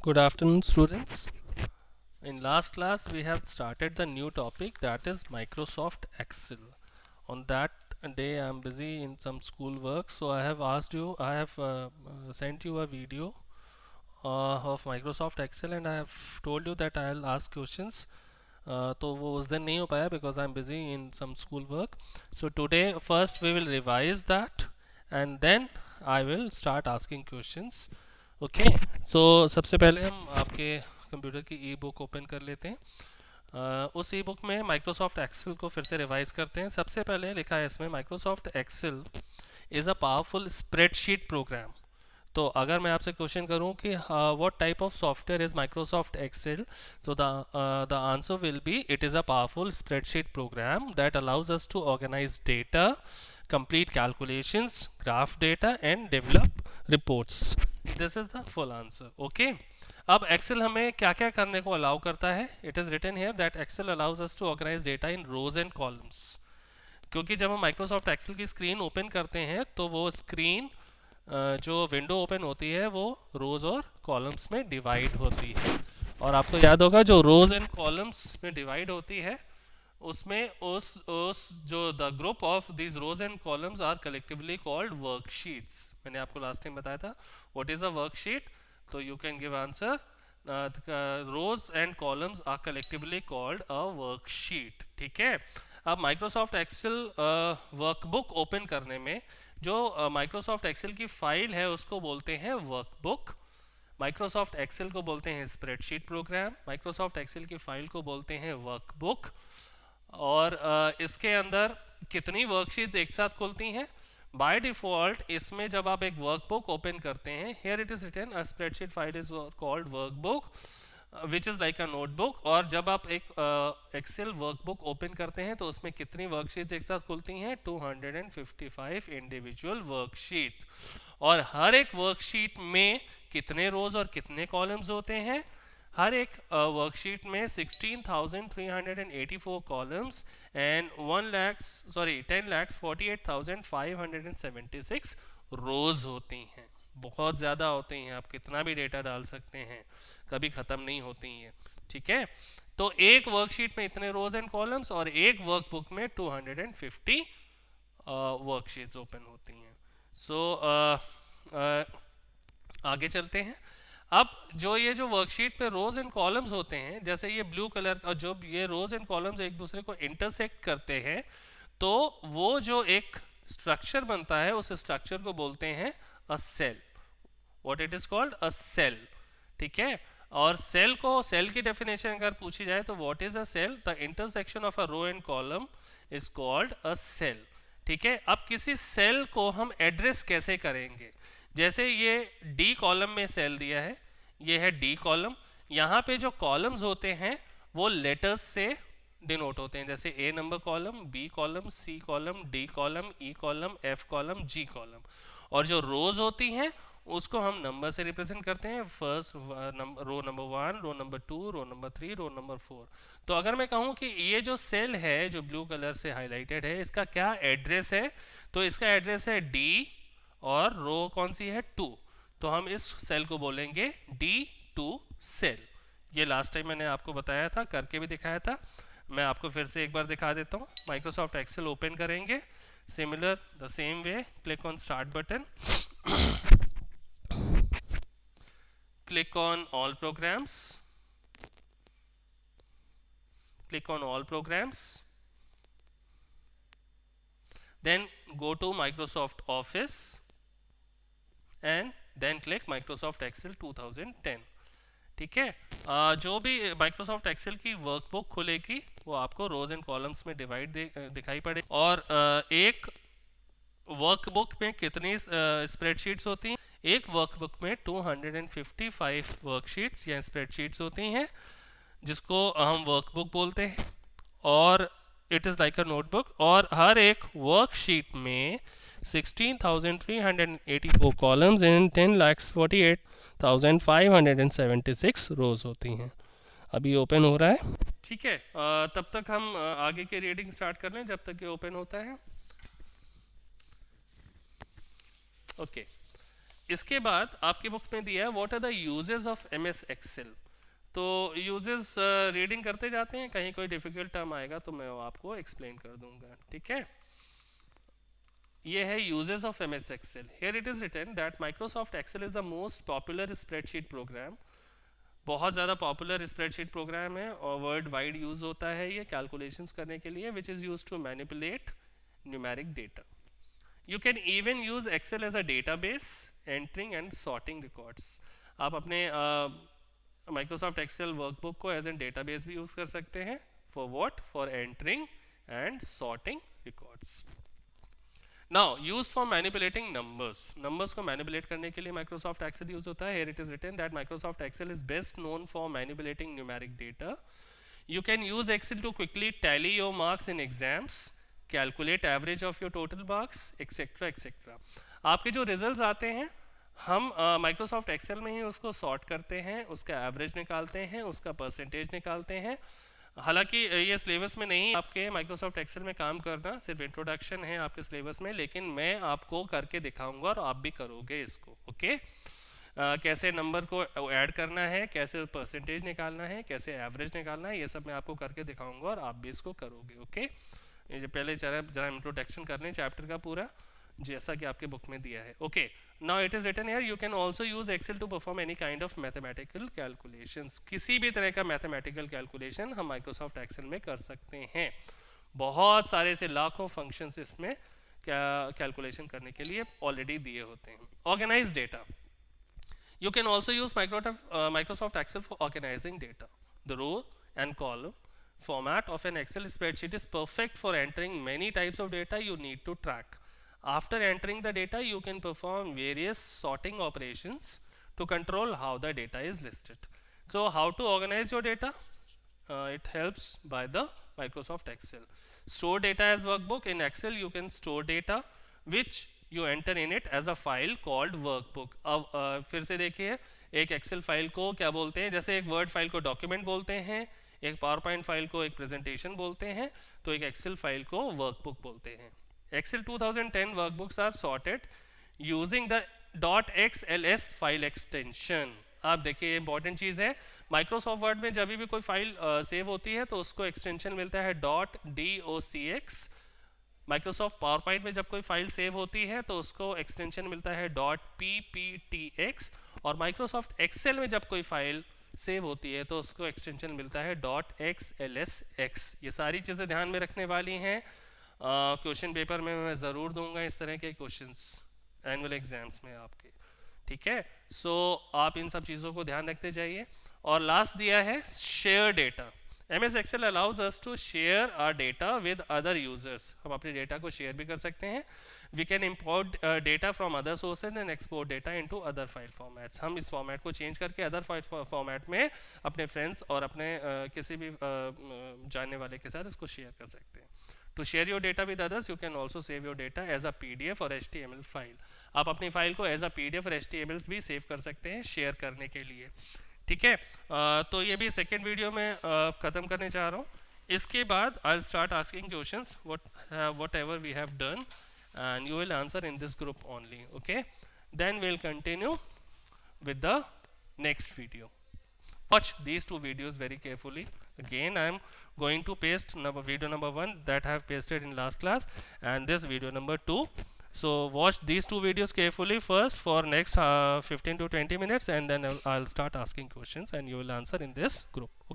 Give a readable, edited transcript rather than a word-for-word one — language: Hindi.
Good afternoon, students. In last class, we have started the new topic, that is Microsoft Excel. On that day, I am busy in some school work, so I have sent you a video of Microsoft Excel, and I have told you that I'll ask questions. तो वो उस दिन नहीं हो पाया because I'm busy in some school work. So today, first we will revise that, and then I will start asking questions. Okay so सबसे पहले हम आपके कंप्यूटर की ई बुक ओपन कर लेते हैं। उस ई बुक में माइक्रोसॉफ्ट एक्सेल को फिर से रिवाइज करते हैं। सबसे पहले लिखा है इसमें Microsoft Excel is a powerful spreadsheet program. तो अगर मैं आपसे क्वेश्चन करूं कि what type of software is Microsoft Excel, so the answer will be it is a powerful spreadsheet program that allows us to organize data, complete calculations, graph data and develop reports. This is the full answer. Okay. अब एक्सेल हमें क्या क्या करने को अलाउ करता है? It is written here that Excel allows us to organise data in rows and columns. क्योंकि जब हम माइक्रोसॉफ्ट एक्सेल की स्क्रीन ओपन करते हैं तो वो स्क्रीन जो विंडो ओपन होती है वो रोज और कॉलम्स में डिवाइड होती है। और आपको याद होगा जो रोज एंड कॉलम्स में डिवाइड होती है उसमें उस जो the group of these rows and columns are collectively called worksheets. मैंने आपको लास्ट टाइम बताया था व्हाट इज अ वर्कशीट, तो you can give answer rows and columns are collectively called a worksheet. ठीक है। अब माइक्रोसॉफ्ट एक्सेल वर्कबुक ओपन करने में जो माइक्रोसॉफ्ट एक्सेल की फाइल है उसको बोलते हैं वर्कबुक। माइक्रोसॉफ्ट एक्सेल को बोलते हैं स्प्रेडशीट प्रोग्राम। माइक्रोसॉफ्ट एक्सेल की फाइल को बोलते हैं वर्कबुक। और इसके अंदर कितनी वर्कशीट्स एक साथ खुलती हैं? बाय डिफॉल्ट इसमें जब आप एक वर्कबुक ओपन करते हैं, here it is written a spreadsheet file is called workbook which is like a notebook. और जब आप एक एक्सेल वर्कबुक ओपन करते हैं तो उसमें कितनी वर्कशीट्स एक साथ खुलती हैं? 255 इंडिविजुअल वर्कशीट। और हर एक वर्कशीट में कितने रोज और कितने कॉलम्स होते हैं? हर एक वर्कशीट में 16,384 कॉलम्स एंड 10,48,576 रोज होती हैं। बहुत ज़्यादा होती हैं, आप कितना भी डेटा डाल सकते हैं, कभी ख़त्म नहीं होती हैं। ठीक है। तो एक वर्कशीट में इतने रोज एंड कॉलम्स और एक वर्कबुक में 250 वर्कशीट्स ओपन होती हैं। सो आगे चलते हैं। अब जो ये जो वर्कशीट पे रोज एंड कॉलम्स होते हैं, जैसे ये ब्लू कलर का, जो ये रोज एंड कॉलम्स एक दूसरे को इंटरसेक्ट करते हैं तो वो जो एक स्ट्रक्चर बनता है उस स्ट्रक्चर को बोलते हैं a cell. What it is called? A cell. ठीक है। और सेल की डेफिनेशन अगर पूछी जाए तो what is a cell? The intersection of a row and column is called a cell. ठीक है। अब किसी सेल को हम एड्रेस कैसे करेंगे? जैसे ये डी कॉलम में सेल दिया है, ये है डी कॉलम। यहाँ पे जो कॉलम्स होते हैं वो लेटर्स से डिनोट होते हैं, जैसे A number column, B column, C column, D column, E column, F column, G column. और जो रोज होती हैं उसको हम नंबर से रिप्रेजेंट करते हैं, first row number 1, row number 2, row number 3, row number 4। तो अगर मैं कहूँ कि ये जो सेल है जो ब्लू कलर से हाईलाइटेड है इसका क्या एड्रेस है, तो इसका एड्रेस है डी और रो कौन सी है? 2। तो हम इस सेल को बोलेंगे D2 सेल। ये लास्ट टाइम मैंने आपको बताया था, करके भी दिखाया था। मैं आपको फिर से एक बार दिखा देता हूँ। माइक्रोसॉफ्ट एक्सेल ओपन करेंगे, similar the same way, click on start button, click on all programs, click on all programs, then go to Microsoft Office and then click Microsoft Excel 2010। ठीक है। जो भी माइक्रोसॉफ्ट एक्सेल की वर्कबुक खुलेगी वो आपको रोज एंड कॉलम्स में डिवाइड दिखाई पड़े। और एक वर्कबुक में कितनी स्प्रेडशीट्स होती हैं? एक वर्कबुक में 255 वर्कशीट्स या स्प्रेडशीट्स होती हैं जिसको हम वर्कबुक बोलते हैं। और it is like a notebook. और हर एक वर्कशीट में 16,384 कॉलम्स एंड 10,48,576 रोज होती हैं। अभी ओपन हो रहा है। ठीक है। तब तक हम आगे की रीडिंग स्टार्ट कर लें जब तक ये ओपन होता है। ओके। इसके बाद आपकी बुक में दिया है what are the uses of M S Excel. तो यूजेस रीडिंग करते जाते हैं, कहीं कोई डिफिकल्ट टर्म आएगा तो मैं वो आपको एक्सप्लेन कर दूंगा, ठीक है। ये है uses of M S Excel. Here it is written that Microsoft Excel is the most popular spreadsheet program. बहुत ज़्यादा पॉपुलर स्प्रेडशीट प्रोग्राम है और वर्ल्ड वाइड यूज़ होता है ये कैलकुलेशंस करने के लिए, which is use to manipulate numeric data. You can even use Excel as a database, entering and sorting records. आप अपने Microsoft Excel वर्कबुक को एज एन डेटाबेस भी यूज़ कर सकते हैं। For what? For entering and sorting records. Now use for manipulating numbers. Numbers को मैनिपुलेट करने के लिए माइक्रोसॉफ्ट एक्सेल यूज होता है। Here it is written that Microsoft Excel is best known for manipulating numeric data. You can use Excel to quickly tally your marks in exams, calculate average of your total marks, etc. etc. आपके जो रिजल्ट्स आते हैं हम माइक्रोसॉफ्ट एक्सेल में ही उसको सॉर्ट करते हैं, उसका एवरेज निकालते हैं, उसका परसेंटेज निकालते हैं। हालांकि ये सिलेबस में नहीं आपके माइक्रोसॉफ्ट एक्सेल में काम करना, सिर्फ इंट्रोडक्शन है आपके सिलेबस में, लेकिन मैं आपको करके दिखाऊंगा और आप भी करोगे इसको, ओके। कैसे नंबर को ऐड करना है, कैसे परसेंटेज निकालना है, कैसे एवरेज निकालना है, ये सब मैं आपको करके दिखाऊंगा और आप भी इसको करोगे, ओके। ये पहले जरा इंट्रोडक्शन कर लें चैप्टर का पूरा, जैसा कि आपके बुक में दिया है, okay. Now it is written here you can also use Excel to perform any kind of mathematical calculations. किसी भी तरह का मैथमेटिकल कैलकुलेशन हम माइक्रोसॉफ्ट एक्सेल में कर सकते हैं। बहुत सारे से लाखों फंक्शंस इसमें कैलकुलेशन करने के लिए ऑलरेडी दिए होते हैं। Organise data. You can also use Microsoft Excel for organizing data. The row and column format of an Excel spreadsheet is perfect for entering many types of data you need to track. After entering the data, you can perform various sorting operations to control how the data is listed. So, how to organize your data? It helps by the Microsoft Excel. Store data as workbook. In Excel, you can store data which you enter in it as a file called workbook. अब फिर से देखिए, एक एक्सेल फाइल को क्या बोलते हैं? जैसे एक वर्ड फाइल को डॉक्यूमेंट बोलते हैं, एक पावर पॉइंट फाइल को एक प्रेजेंटेशन बोलते हैं, तो एक एक्सेल फाइल को वर्कबुक बोलते हैं। Excel 2010 workbooks are sorted using the .xls file extension. आप देखिए इंपॉर्टेंट चीज़ है, माइक्रोसॉफ्ट वर्ड में जब भी कोई फाइल सेव होती है तो उसको एक्सटेंशन मिलता है .docx। माइक्रोसॉफ्ट पावर पॉइंट में जब कोई फाइल सेव होती है तो उसको एक्सटेंशन मिलता है .pptx, और माइक्रोसॉफ्ट एक्सेल में जब कोई फाइल सेव होती है तो उसको एक्सटेंशन मिलता है .xlsx। ये सारी चीज़ें ध्यान में रखने वाली हैं। क्वेश्चन पेपर में मैं ज़रूर दूंगा इस तरह के क्वेश्चंस एनुअल एग्जाम्स में आपके, ठीक है। सो आप इन सब चीज़ों को ध्यान रखते जाइए। और लास्ट दिया है share data. MS Excel allows us to share our data with other users. हम अपने डेटा को शेयर भी कर सकते हैं। We can import data from other sources and export data into other file formats. हम इस फॉर्मेट को चेंज करके अदर फाइल फॉर्मेट में अपने फ्रेंड्स और अपने किसी भी जानने वाले के साथ इसको शेयर कर सकते हैं। To share your data with others, you can also save your data as a PDF or HTML file. आप अपनी फाइल को एज अ PDF और HTML भी सेव कर सकते हैं शेयर करने के लिए, ठीक है। तो ये भी सेकेंड वीडियो में ख़त्म करने चाह रहा हूँ। इसके बाद I will start asking questions whatever we have done and you will answer in this group only, okay. Then we will continue with the next video. Watch these two videos very carefully. Again, I am going to paste video number 1 that I have pasted in last class, and this video number 2. So watch these two videos carefully first for next 15 to 20 minutes, and then I'll start asking questions and you will answer in this group, okay.